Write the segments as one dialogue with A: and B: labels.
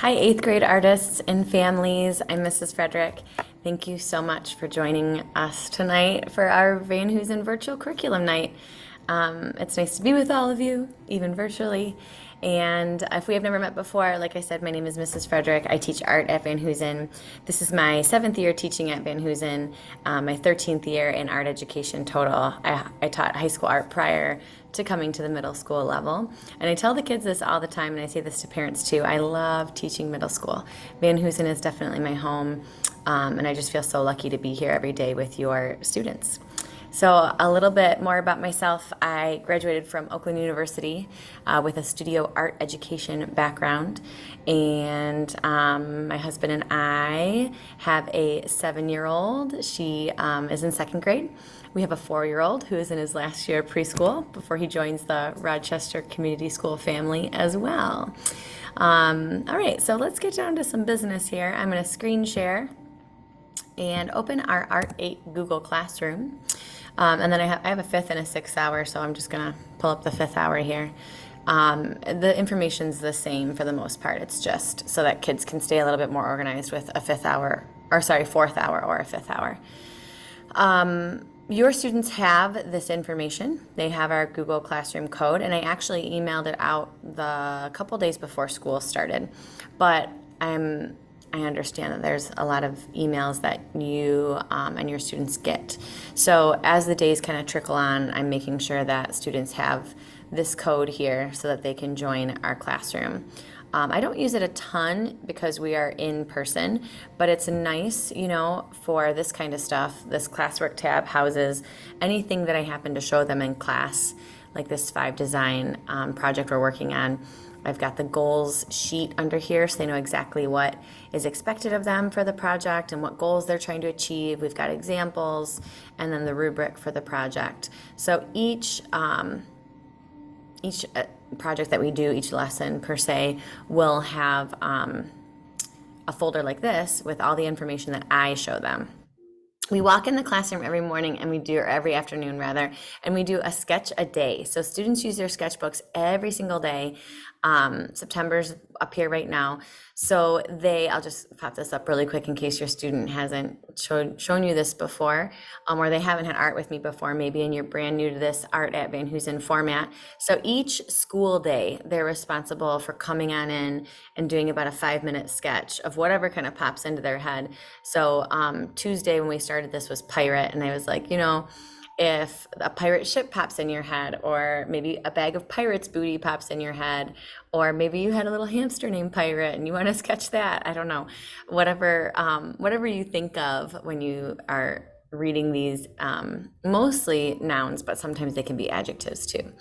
A: Hi, eighth grade artists and families. I'm Mrs. Frederick. Thank you so much for joining us tonight for our Van Hoosen virtual curriculum night. It's nice to be with all of you, even virtually. And if we have never met before, like I said, my name is Mrs. Frederick. I teach art at Van Hoosen. This is my 7th year teaching at Van Hoosen, my 13th year in art education total. I taught high school art prior to coming to the middle school level. And I tell the kids this all the time, and I say this to parents too. I love teaching middle school. Van Hoosen is definitely my home, and I just feel so lucky to be here every day with your students. So a little bit more about myself. I graduated from Oakland University with a studio art education background, and my husband and I have a 7-year-old. She is in 2nd grade. We have a 4-year-old who is in his last year of preschool before he joins the Rochester Community School family as well. All right, so let's get down to some business here. I'm going to screen share and open our Art 8 Google Classroom. And then I have a 5th and a 6th hour, so I'm just going to pull up the 5th hour here. The information's the same for the most part. It's just so that kids can stay a little bit more organized with a 4th hour or a 5th hour. Your students have this information. They have our Google Classroom code, and I actually emailed it out the couple days before school started. But I understand that there's a lot of emails that you and your students get. So as the days kind of trickle on, I'm making sure that students have this code here so that they can join our classroom. I don't use it a ton because we are in person, but it's nice, for this kind of stuff. This classwork tab houses anything that I happen to show them in class, like this 5 design project we're working on. I've got the goals sheet under here so they know exactly what is expected of them for the project and what goals they're trying to achieve. We've got examples and then the rubric for the project. So each project that we do, each lesson per se, will have a folder like this with all the information that I show them. We walk in the classroom every morning or every afternoon rather, and we do a sketch a day. So students use their sketchbooks every single day. September's up here right now. So I'll just pop this up really quick in case your student hasn't shown you this before, or they haven't had art with me before, maybe, and you're brand new to this art at Van Hoosen format. So each school day, they're responsible for coming on in and doing about a 5-minute sketch of whatever kind of pops into their head. So Tuesday when we started this was pirate, and I was like, if a pirate ship pops in your head, or maybe a bag of pirate's booty pops in your head, or maybe you had a little hamster named Pirate and you want to sketch that. I don't know. Whatever you think of when you are reading these, mostly nouns, but sometimes they can be adjectives too.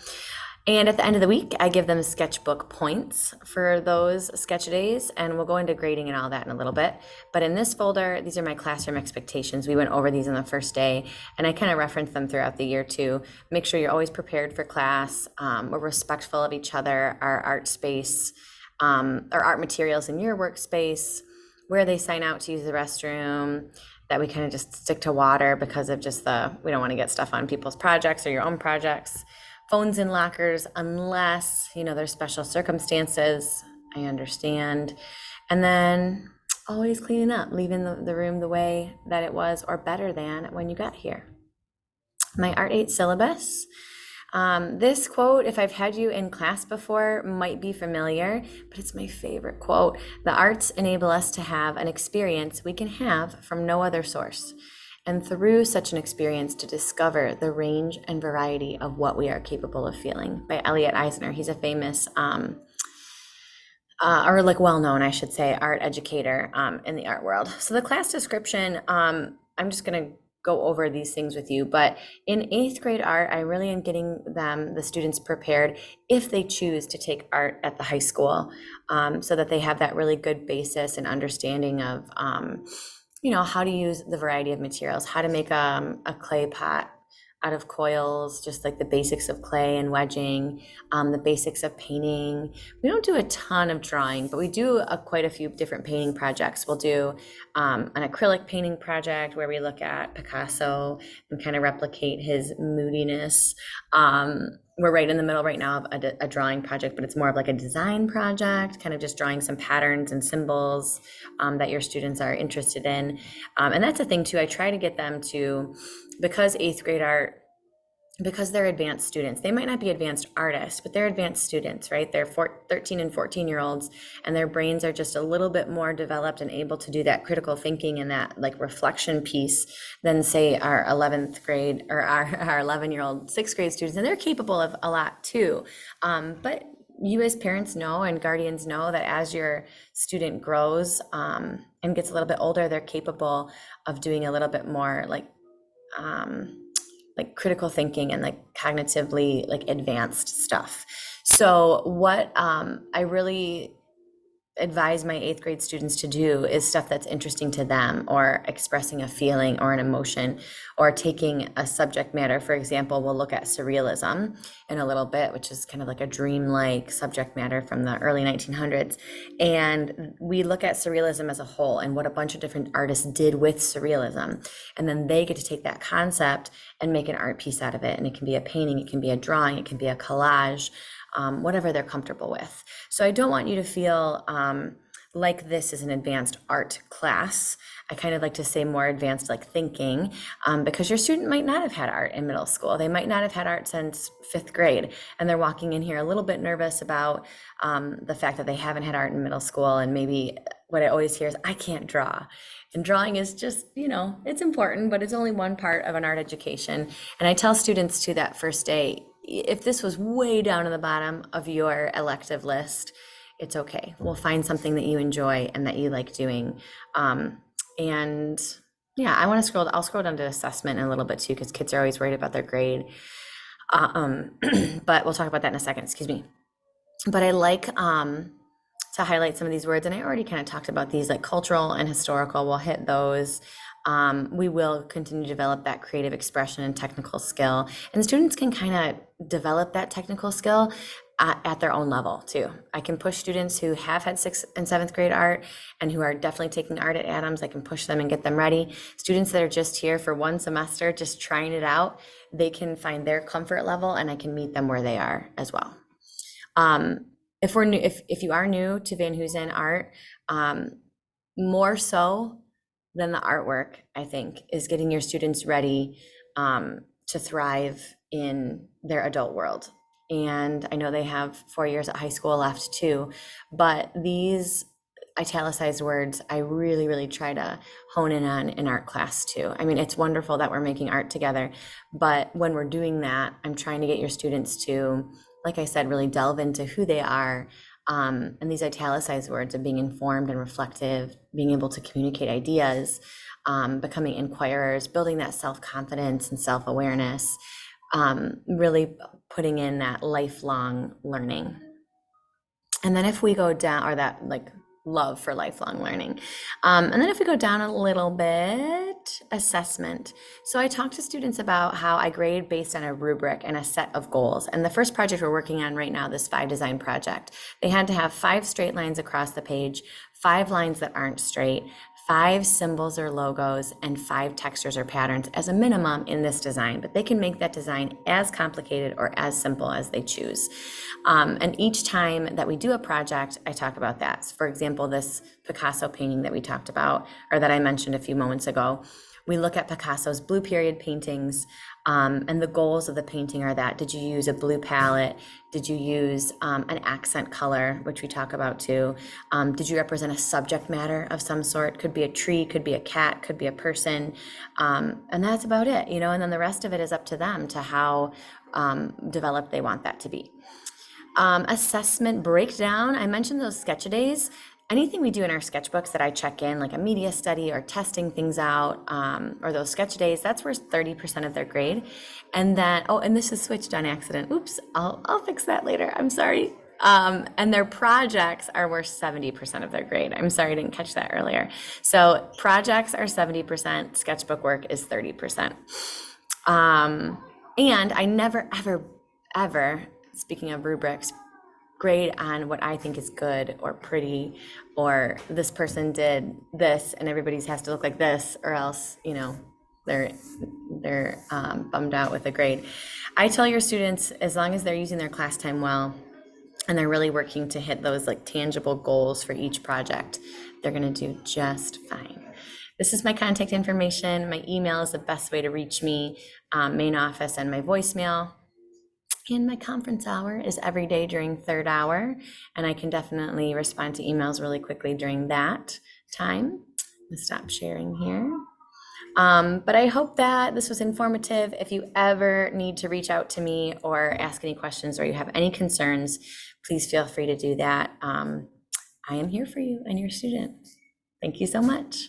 A: And at the end of the week, I give them sketchbook points for those sketch days, and we'll go into grading and all that in a little bit. But in this folder, these are my classroom expectations. We went over these on the first day, and I kind of reference them throughout the year too. Make sure you're always prepared for class. We're respectful of each other, our art space, or art materials in your workspace, where they sign out to use the restroom, that we kind of just stick to water because of just we don't want to get stuff on people's projects or your own projects. Phones in lockers, unless, there's special circumstances, I understand. And then always cleaning up, leaving the room the way that it was or better than when you got here. My Art 8 syllabus. This quote, if I've had you in class before, might be familiar, but it's my favorite quote. The arts enable us to have an experience we can have from no other source, and through such an experience to discover the range and variety of what we are capable of feeling, by Elliot Eisner. He's a famous, well-known, I should say, art educator in the art world. So the class description, I'm just going to go over these things with you, but in 8th grade art, I really am getting the students prepared if they choose to take art at the high school, so that they have that really good basis and understanding of how to use the variety of materials, how to make a clay pot, out of coils, just like the basics of clay and wedging, the basics of painting. We don't do a ton of drawing, but we do quite a few different painting projects. We'll do an acrylic painting project where we look at Picasso and kind of replicate his moodiness. We're right in the middle right now of a drawing project, but it's more of like a design project, kind of just drawing some patterns and symbols that your students are interested in. And that's a thing too. I try to get them to, because eighth grade art, because they're advanced students, they might not be advanced artists, but they're advanced students, right? They're 13 and 14-year-olds, and their brains are just a little bit more developed and able to do that critical thinking and that like reflection piece than say our 11th grade or our 11-year-old sixth grade students. And they're capable of a lot too. But you as parents know and guardians know that as your student grows and gets a little bit older, they're capable of doing a little bit more like critical thinking and like cognitively like advanced stuff. So what I really advise my eighth grade students to do is stuff that's interesting to them, or expressing a feeling or an emotion, or taking a subject matter. For example, we'll look at surrealism in a little bit, which is kind of like a dreamlike subject matter from the early 1900s. And we look at surrealism as a whole and what a bunch of different artists did with surrealism. And then they get to take that concept and make an art piece out of it. And it can be a painting, it can be a drawing, it can be a collage, whatever they're comfortable with. So I don't want you to feel like this is an advanced art class. I kind of like to say more advanced like thinking, because your student might not have had art in middle school. They might not have had art since fifth grade, and they're walking in here a little bit nervous about the fact that they haven't had art in middle school. And maybe what I always hear is, I can't draw. And drawing is just, it's important, but it's only one part of an art education. And I tell students too that first day, if this was way down at the bottom of your elective list, it's okay. We'll find something that you enjoy and that you like doing. And yeah, I'll scroll down to assessment in a little bit too, because kids are always worried about their grade. But we'll talk about that in a second, excuse me. But I like to highlight some of these words, and I already kind of talked about these, like cultural and historical. We'll hit those. We will continue to develop that creative expression and technical skill, and students can kind of develop that technical skill at their own level too. I can push students who have had 6th and 7th grade art and who are definitely taking art at Adams. I can push them and get them ready. Students that are just here for one semester, just trying it out, they can find their comfort level, and I can meet them where they are as well. If we're new, if you are new to Van Hoosen art, more so than the artwork, I think, is getting your students ready to thrive in their adult world. And I know they have 4 years at high school left too, but these italicized words, I really, really try to hone in on in art class too. I mean, it's wonderful that we're making art together, but when we're doing that, I'm trying to get your students to, like I said, really delve into who they are. And these italicized words of being informed and reflective, being able to communicate ideas, becoming inquirers, building that self-confidence and self-awareness, really putting in that lifelong learning. And then if we go down, or that like love for lifelong learning. And then if we go down a little bit, assessment. So I talk to students about how I grade based on a rubric and a set of goals. And the first project we're working on right now, this 5 design project, they had to have 5 straight lines across the page, 5 lines that aren't straight, 5 symbols or logos, and 5 textures or patterns as a minimum in this design, but they can make that design as complicated or as simple as they choose. And each time that we do a project, I talk about that. So for example, this Picasso painting that we talked about, or that I mentioned a few moments ago, we look at Picasso's blue period paintings, and the goals of the painting are that, did you use a blue palette? Did you use an accent color, which we talk about too? Did you represent a subject matter of some sort? Could be a tree, could be a cat, could be a person. And that's about it, and then the rest of it is up to them to how developed they want that to be. Assessment breakdown, I mentioned those sketch-a-days. Anything we do in our sketchbooks that I check in, like a media study or testing things out, or those sketch days, that's worth 30% of their grade. And then, and this is switched on accident. Oops, I'll fix that later. I'm sorry. And their projects are worth 70% of their grade. I'm sorry, I didn't catch that earlier. So projects are 70%, sketchbook work is 30%. And I never, ever, ever, speaking of rubrics, grade on what I think is good or pretty, or this person did this and everybody's has to look like this, or else, you know, they're bummed out with a grade. I tell your students, as long as they're using their class time well and they're really working to hit those like tangible goals for each project, they're going to do just fine. This is my contact information. My email is the best way to reach me, main office and my voicemail. And my conference hour is every day during third hour, and I can definitely respond to emails really quickly during that time. I'm gonna stop sharing here. But I hope that this was informative. If you ever need to reach out to me or ask any questions or you have any concerns, please feel free to do that. I am here for you and your student. Thank you so much.